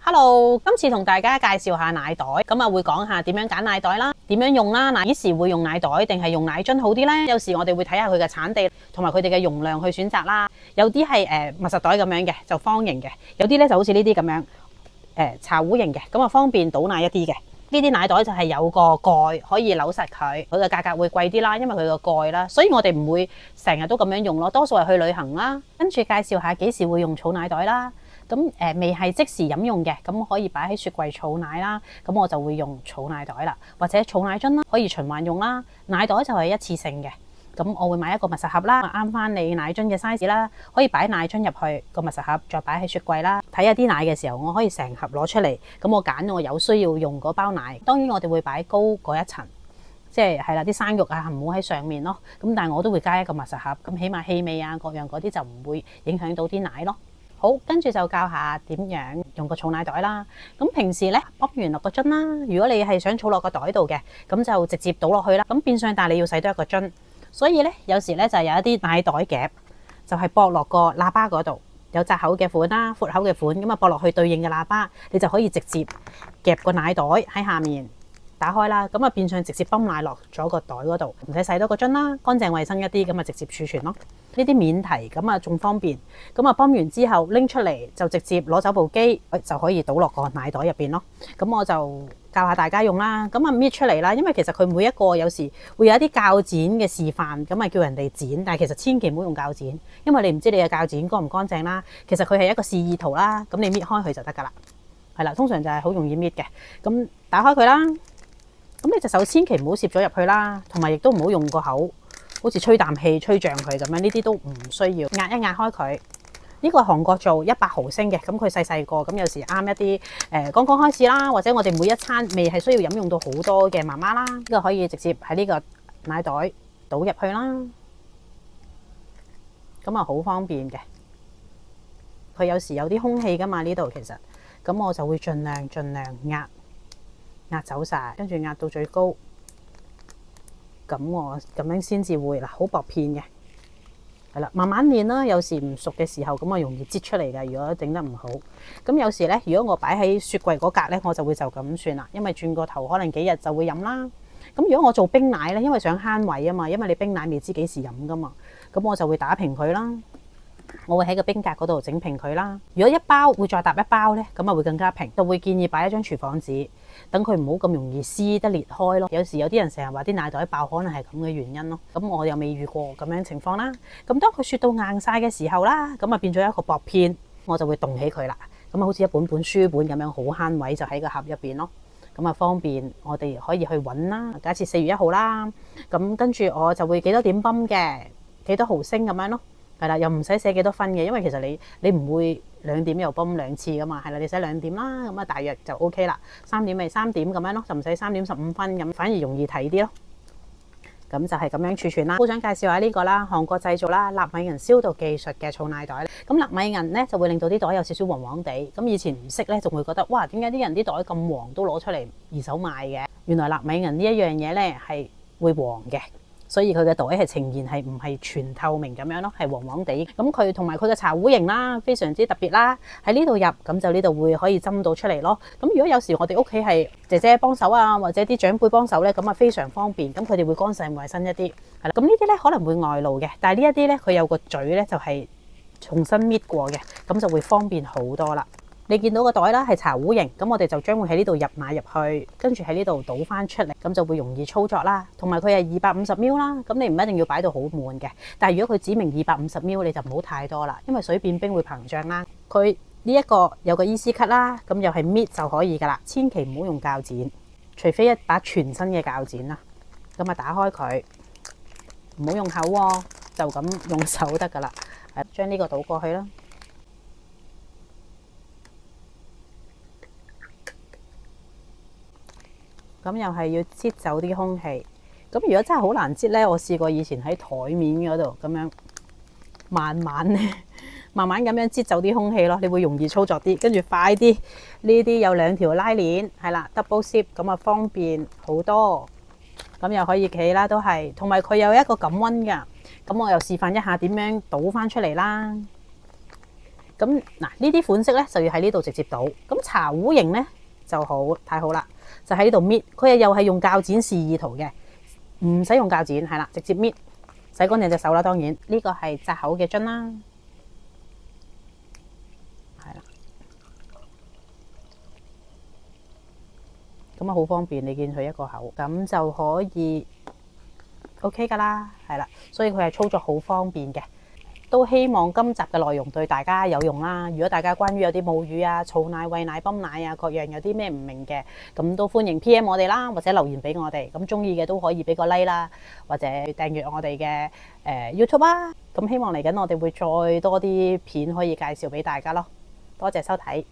Hello，今次同大家介紹下奶袋，咁啊會講下點樣揀奶袋啦，點樣用啦，幾時會用奶袋定係用奶樽好啲呢？有時我哋會睇下佢嘅產地同埋佢哋嘅容量去選擇啦。有啲係密實袋咁樣嘅，就方形嘅；有啲咧就好似呢啲咁樣茶壺形嘅，咁啊方便倒奶一啲嘅。呢啲奶袋就係有個蓋可以扭實佢，佢嘅價格會貴啲啦，因為佢個蓋啦，所以我哋唔會成日都咁樣用咯，多數係去旅行啦。跟住介紹下幾時會用儲奶袋啦。咁未係即時飲用嘅，咁可以擺喺雪櫃儲奶啦。咁我就會用儲奶袋啦，或者儲奶樽啦，可以循環用啦。奶袋就係一次性嘅，咁我會買一個密實盒啦，啱翻你奶樽嘅 size 啦，可以擺奶樽入去個密實盒，再擺喺雪櫃啦。睇下啲奶嘅時候，我可以成盒攞出嚟，咁我揀我有需要用嗰包奶。當然我哋會擺高嗰一層，即係啦，啲生肉啊唔好喺上面咯。咁但係我都會加一個密實盒，咁起碼氣味啊各樣嗰啲就唔會影響到啲奶咯。好，跟住就教下點樣用個儲奶袋啦。咁平時咧，泵完落個樽啦。如果你係想儲落個袋度嘅，咁就直接倒落去啦。咁變相但係你要洗多一個樽，所以咧有時咧就有一啲奶袋夾，就係駁落個喇叭嗰度，有窄口嘅款啦，闊口嘅款，咁啊駁落去對應嘅喇叭，你就可以直接夾個奶袋喺下面打開啦。咁啊變相直接泵奶落咗個袋嗰度，唔使洗多個樽啦，乾淨衛生一啲，咁啊直接儲存咯。呢啲免提，咁啊仲方便。咁啊泵完之後拎出嚟就直接攞走部機就可以倒落個奶袋入邊咯。咁我就教下大家用啦。咁啊搣出嚟啦，因為其實佢每一個有時會有一啲鉸剪嘅示範，咁啊叫人哋剪，但係其實千祈唔好用鉸剪，因為你唔知你嘅鉸剪乾唔乾淨啦。其實佢係一個示意圖啦，咁你搣開佢就得噶啦。係啦，通常就係好容易搣嘅。咁打開佢啦，咁你隻手千祈唔好攝咗入去啦，同埋亦都唔好用個口好似吹啖氣吹脹佢咁樣，呢啲都唔需要。壓一壓開佢，呢個係韓國做100毫升嘅，咁佢細細個，咁有時啱一啲剛剛開始啦，或者我哋每一餐未係需要飲用到好多嘅媽媽啦，呢個可以直接喺呢個奶袋倒入去啦，咁啊好方便嘅。佢有時有啲空氣噶嘛呢度，其實咁我就會盡量壓走晒，跟住壓到最高。咁我咁樣先至會嗱，好薄片嘅，係啦，慢慢練啦。有時唔熟嘅時候，咁啊容易擠出嚟嘅。如果整得唔好，咁有時咧，如果我擺喺雪櫃嗰格咧，我就會就咁算啦。因為轉個頭可能幾日就會飲啦。咁如果我做冰奶咧，因為想慳位啊嘛，因為你冰奶未知幾時飲噶嘛，咁我就會打平佢啦。我會喺個冰格嗰度整平佢啦。如果一包會再搭一包咧，咁啊會更加平。就會建議擺一張廚房紙，等佢唔好咁容易撕得裂開咯。有時有啲人成日話啲奶袋爆，可能係咁嘅原因咯。咁我又未遇過咁樣情況啦。咁當佢雪到硬晒嘅時候啦，咁啊變咗一個薄片，我就會凍起佢啦。咁啊好似一本書本咁樣，好慳位，就喺個盒入邊咯。咁啊方便我哋可以去揾啦。假設4月1號啦，咁跟住我就會幾多點泵嘅，幾多毫升咁樣咯。係啦，又唔使寫幾多分嘅，因為其實你唔會2點又泵2次噶嘛，係啦，你寫2點啦，咁啊大約就 OK 啦。3點咪3點咁樣咯，就唔使3點15分咁，反而容易睇啲咯。咁就係咁樣儲存啦。好想介紹下呢個啦，韓國製造啦，納米銀消毒技術嘅儲奶袋。咁納米銀咧就會令到啲袋有少少黃黃地。咁以前唔識咧，仲會覺得哇，點解啲人啲袋咁黃都攞出嚟二手賣嘅？原來納米銀呢一樣嘢咧係會黃嘅。所以佢嘅袋係呈現係唔係全透明咁樣咯，係黃黃地。咁佢同埋佢嘅茶壺型啦，非常之特別啦。喺呢度入，咁就呢度會可以斟到出嚟咯。咁如果有時我哋屋企係姐姐幫手啊，或者啲長輩幫手咧，咁啊非常方便。咁佢哋會乾淨衞生一啲，係啦。咁呢啲咧可能會外露嘅，但係呢一啲咧佢有個嘴咧就係重新搣過嘅，咁就會方便好多啦。你見到個袋啦係茶壺型，咁我哋就將會喺呢度入奶入去，跟住喺呢度倒翻出嚟，咁就會容易操作啦。同埋佢係250ml啦，咁你唔一定要擺到好滿嘅。但係如果佢指明250ml，你就唔好太多啦，因為水變冰會膨脹啦。佢呢一個有個 easy cut啦，咁又係搣就可以噶啦，千祈唔好用鉸剪，除非一把全新嘅鉸剪啦。咁啊打開佢，唔好用口喎，就咁用手得噶啦。將呢個倒過去啦。咁又係要擠走啲空氣。咁如果真係好難擠咧，我試過以前喺台面嗰度咁樣慢慢咁樣擠走啲空氣咯，你會容易操作啲，跟住快啲。呢啲有2條拉鏈，係啦 ，double zip 咁啊方便好多。咁又可以企啦，都係。同埋佢有一個感溫㗎。咁我又示範一下點樣倒翻出嚟啦。咁咁嗱，呢啲款式咧就要喺呢度直接倒。咁茶壺型咧就太好啦，就喺呢度搣。佢又係用鉸剪示意圖嘅，唔使用鉸剪，係啦，直接搣。洗乾淨隻手啦，當然呢個係窄口嘅樽啦，係啦。咁啊好方便，你見佢一個口，咁就可以 OK 噶啦，係啦。所以佢係操作好方便嘅。都希望今集嘅內容對大家有用啦。如果大家關於有啲母乳啊、儲奶、餵奶、泵奶啊各樣有啲咩唔明嘅，咁都歡迎 PM 我哋啦，或者留言俾我哋。咁中意嘅都可以俾個 like 啦，或者訂閱我哋嘅YouTube 啊。咁希望嚟緊我哋會再多啲片可以介紹俾大家咯。多謝收睇。